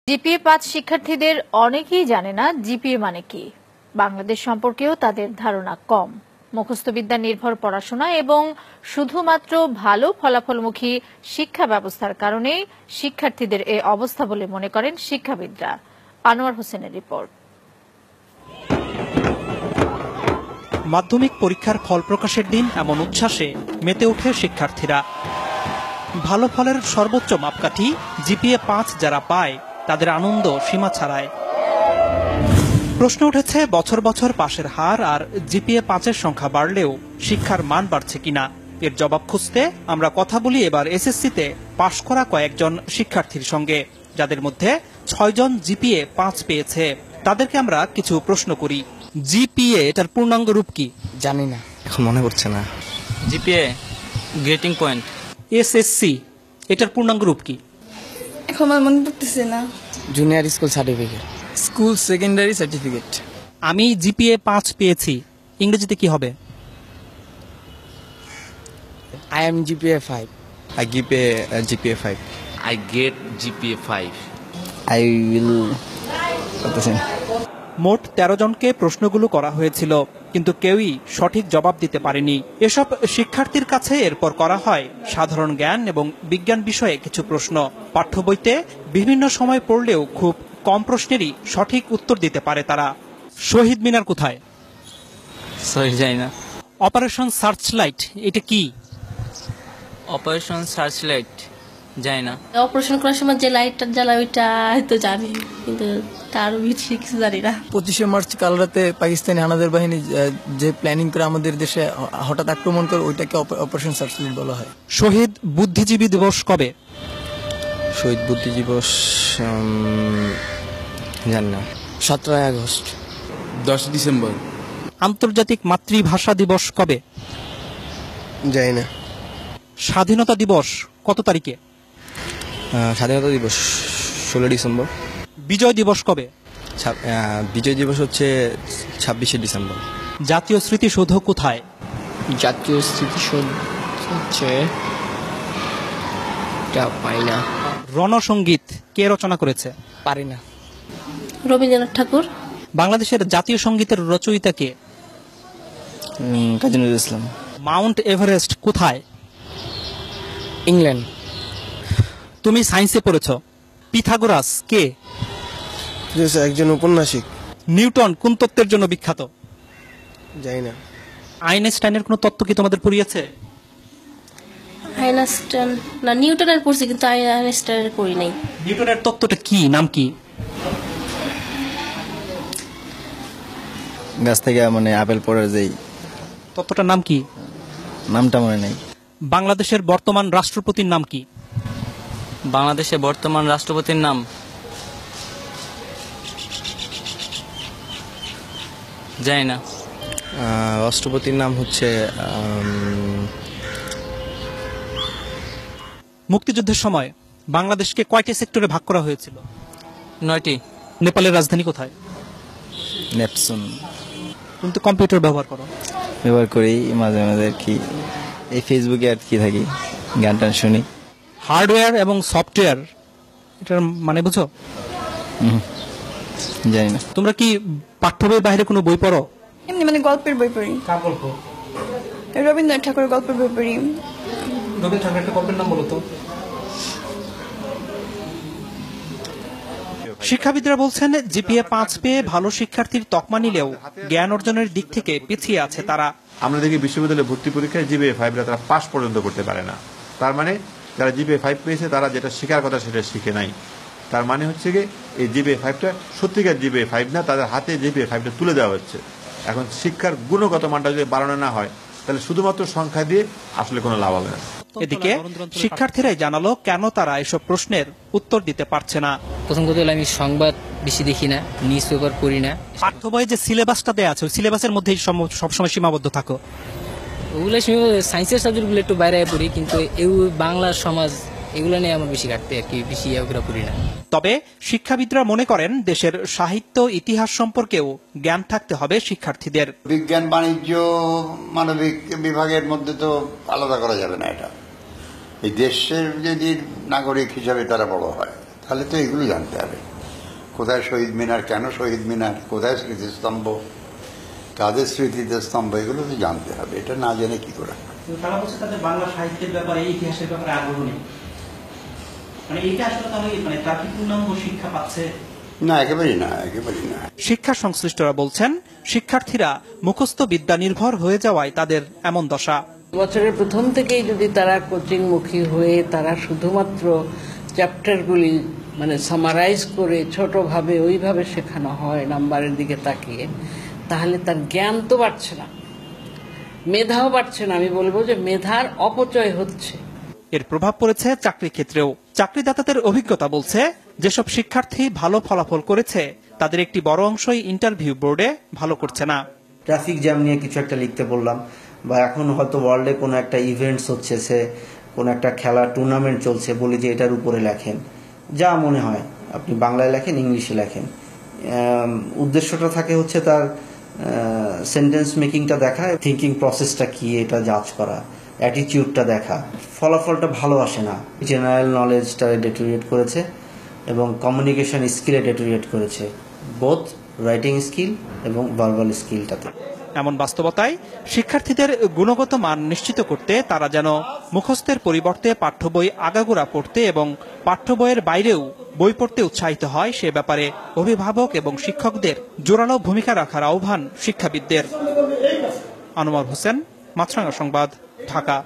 জিপিএ-5 শিক্ষার্থীদের অনেকেই জানে না জিপিএ মানে কি। বাংলাদেশ সম্পর্কেও তাদের ধারণা কম। মুখস্থবিদ্যা নির্ভর পড়াশোনা এবং শুধুমাত্র ভালো ফলাফলমুখী শিক্ষা ব্যবস্থার কারণে শিক্ষার্থীদের এই অবস্থা বলে মনে করেন শিক্ষাবিদরা। আনোয়ার হোসেনের রিপোর্ট। মাধ্যমিক পরীক্ষার ফল প্রকাশের দিন এমন উচ্ছ্বাসে মেতে ওঠে শিক্ষার্থীরা। ভালো ফলের সর্বোচ্চ মাপকাঠি জিপিএ-5 যারা পায় তাদের আনন্দ সীমা ছাড়ায়। প্রশ্ন উঠেছে বছর বছর পাশের হার আর জিপিএ-5-এর সংখ্যা বাড়লেও শিক্ষার মান বাড়ছে কিনা। এর জবাব খুঁজতে আমরা কথা বলি এবার এসএসসিতে পাশ করা কয়েকজন শিক্ষার্থীর সঙ্গে, যাদের মধ্যে 6 জন জিপিএ-5 পেয়েছে। তাদেরকে আমরা কিছু প্রশ্ন করি। জিপিএ এটার পূর্ণাঙ্গ রূপ কি? জানি না, এখন মনে পড়ছে না। GPA grading point. এসএসসি এটার পূর্ণাঙ্গ রূপ কি? এখন আমার মনে পড়তেছে না। Junior school certificate, school secondary certificate. আমি জিপিএ-5 পেয়েছি, ইংরেজিতে কি হবে? I am GPA 5. I give a GPA 5. I get GPA 5. I will. মোট 13 জনকে প্রশ্নগুলো করা হয়েছিল, কিন্তু কেউই সঠিক জবাব দিতে পারেনি। এসব শিক্ষার্থীর কাছে এরপর করা হয় সাধারণ জ্ঞান এবং বিজ্ঞান বিষয়ে কিছু প্রশ্ন। পাঠ্য বইতে বিভিন্ন সময় পড়লেও খুব কম প্রশ্নেরই সঠিক উত্তর দিতে পারে তারা। শহীদ মিনার কোথায়? সরি, জানি না। অপারেশন সার্চলাইট এটা কি? অপারেশন সার্চলাইট জানি না। অপারেশন করার সময় যে লাইটটা জ্বালা ওইটা হয়তো জানি, কিন্তু তার বেশি কিছু জানি না। 25শে মার্চ কাল রাতে পাকিস্তানি হানাদার বাহিনী যে প্ল্যানিং করে আমাদের দেশে হঠাৎ আক্রমণ করে, ওইটাকে অপারেশন সার্চলাইট বলা হয়। শহীদ বুদ্ধিজীবী দিবস কবে? শহীদ বুদ্ধি দিবস জানি না। 17 আগস্ট। 10 ডিসেম্বর। আন্তর্জাতিক মাতৃভাষা দিবস কবে? জানি না। স্বাধীনতা দিবস কত তারিখে? স্বাধীনতা দিবস 16 ডিসেম্বর। বিজয় দিবস কবে? বিজয় দিবস হচ্ছে 26শে ডিসেম্বর। জাতীয় স্মৃতিসৌধ কোথায়? জাতীয় স্মৃতিসৌধ হচ্ছে পাই না। রণসঙ্গীত কে রচনা করেছে? পারি না। রবীন্দ্রনাথ ঠাকুর। বাংলাদেশের জাতীয় সঙ্গীতের রচয়িতা কে? কাজী নজরুল ইসলাম। মাউন্ট এভারেস্ট কোথায়? ইংল্যান্ড। তুমি সায়েন্সে পড়েছ। পিথাগোরাস কে? একজন ঔপন্যাসিক। নিউটন কোন তত্ত্বের জন্য বিখ্যাত? জানি না। আইনস্টাইনের কোন তত্ত্ব কি তোমাদের পড়িয়েছে? আইনস্টাইন না, নিউটনের পড়ছি, কিন্তু আইনস্টাইনের পড়ি নাই। নিউটনের তত্ত্বটা কি, নাম কি? গাছ থেকে মানে আপেল পড়ার যেই তত্ত্বটার নাম কি? নামটা মনে নেই। বাংলাদেশের বর্তমান রাষ্ট্রপতির নাম কি? বাংলাদেশের বর্তমান রাষ্ট্রপতির নাম জানি না। রাষ্ট্রপতির নাম হচ্ছে মুক্তিযুদ্ধের সময় বাংলাদেশকে কয়টি সেক্টরে ভাগ করা হয়েছিল? 9টি। নেপালের রাজধানী কোথায়? নেপসুন। তুমি তো কম্পিউটার ব্যবহার করো। ব্যবহার করি মাঝে মাঝে আর কি, এই ফেসবুকে আর কি থাকি, গান টান শুনি। হার্ডওয়্যার এবং সফটওয়্যার এটার মানে বুঝো? জানি না। তোমরা কি পাঠ্য বইয়ের বাইরে কোনো বই পড়ো? এমনি মানে গল্পের বই পড়ি। কার গল্প? রবীন্দ্রনাথ ঠাকুরের গল্পের বই পড়ি। রবীন্দ্রনাথ ঠাকুরের একটা গল্পের নাম বলো তো। শিক্ষাবিদরা বলছেন জিপিএ-5 পেয়ে ভালো শিক্ষার্থীর তকমা নিলেও জ্ঞান অর্জনের দিক থেকে পিছিয়ে আছে তারা। আমরা দেখি বিশ্ববিদ্যালয়ে ভর্তি পরীক্ষায় জিপিএ-5 তারা পাস পর্যন্ত করতে পারে না। তার মানে যারা জিপিএ-5 পেয়েছে তারা যেটা শেখার কথা সেটা শিখে নাই। তার মানে হচ্ছে কি এই জিপিএ-5টা সত্যিকার জিপিএ-5 না, তাদের হাতে জিপিএ-5টা তুলে দেওয়া হচ্ছে। এখন শিক্ষার গুণগত মানটা যদি বাড়ানো না হয়, তাহলে শুধুমাত্র সংখ্যা দিয়ে আসলে কোনো লাভ হবে না। এদিকে শিক্ষার্থীরাই জানালো কেন তারা এসব প্রশ্নের উত্তর দিতে পারছে না। প্রথম কথা হলো আমি সংবাদ বেশি দেখি না, নিউজ পেপার পড়ি না। পাঠ্য বইয়ে যে সিলেবাসটা দেওয়া আছে ওই সিলেবাসের মধ্যেই সবসময় সীমাবদ্ধ থাকো। ওগুলো সায়েন্সের সাবজেক্টগুলো একটু বাইরে পড়ি, কিন্তু বাংলা সমাজ এগুলো নিয়ে আমার বেশি ঘাটতে আর কি, বেশি ওগুলো পড়ি না। তবে শিক্ষাবিদরা মনে করেন দেশের সাহিত্য ইতিহাস সম্পর্কেও জ্ঞান থাকতে হবে শিক্ষার্থীদের। বিজ্ঞান বাণিজ্য মানবিক বিভাগের মধ্যে তো আলাদা করা যাবে না। এটা এই দেশের যদি নাগরিক হিসাবে তারা বড় হয়, তাহলে তো এগুলো জানতে হবে। কোথায় শহীদ মিনার, কেন শহীদ মিনার, কোথায় স্মৃতিস্তম্ভ, কাদের স্মৃতিতে স্তম্ভ, এগুলো তো জানতে হবে। এটা না জেনে কি করে? তারা বলছে তাদের বাংলা সাহিত্যের ব্যাপারে, ইতিহাসের ব্যাপারে আগ্রহ নেই। মানে এটা আসলে তাহলে মানে তার কি পূর্ণাঙ্গ শিক্ষা পাচ্ছে? না, একেবারেই না, একেবারেই না। শিক্ষা সংশ্লিষ্টরা বলছেন শিক্ষার্থীরা মুখস্থ বিদ্যা নির্ভর হয়ে যাওয়ায় তাদের এমন দশা। বছরের প্রথম থেকেই যদি তারা কোচিংমুখী হয়ে তারা শুধুমাত্র চ্যাপ্টারগুলি মানে সামারাইজ করে ছোটভাবে ওইভাবে শেখানো হয় নাম্বারের দিকে তাকিয়ে, তাহলে তার জ্ঞান তো বাড়ছে না, মেধাও বাড়ছে না। আমি বলবো যে মেধার অপচয় হচ্ছে। এর প্রভাব পড়েছে চাকরি ক্ষেত্রেও। চাকরিদাতাদের অভিজ্ঞতা বলছে যেসব শিক্ষার্থী ভালো ফলাফল করেছে তাদের একটি বড় অংশই ইন্টারভিউ বোর্ডে ভালো করছে না। ট্রাফিক জ্যাম নিয়ে কিছু একটা লিখতে বললাম, বা এখন হয়তো ওয়ার্ল্ডে কোনো একটা ইভেন্টস হচ্ছে, সে কোনো একটা খেলা টুর্নামেন্ট চলছে, বলি যে এটার উপরে লেখেন, যা মনে হয় আপনি বাংলায় লেখেন, ইংলিশে লেখেন। উদ্দেশ্যটা থাকে হচ্ছে তার সেন্টেন্স মেকিংটা দেখা, থিঙ্কিং প্রসেসটা কি এটা যাচ করা, অ্যাটিটিউডটা দেখা। ফলাফলটা ভালো আসে না। জেনারেল নলেজটা ডেটোরিয়েট করেছে এবং কমিউনিকেশন স্কিলে ডেটোরিয়েট করেছে, বোথ রাইটিং স্কিল এবং ভার্বাল স্কিলটাতে। এমন বাস্তবতায় শিক্ষার্থীদের গুণগত মান নিশ্চিত করতে তারা যেন মুখস্থের পরিবর্তে পাঠ্য বই আগাগোড়া পড়তে এবং পাঠ্য বইয়ের বাইরেও বই পড়তে উৎসাহিত হয়, সে ব্যাপারে অভিভাবক এবং শিক্ষকদের জোরালো ভূমিকা রাখার আহ্বান শিক্ষাবিদদের। আনোয়ার হোসেন, মাছরাঙা সংবাদ, ঢাকা।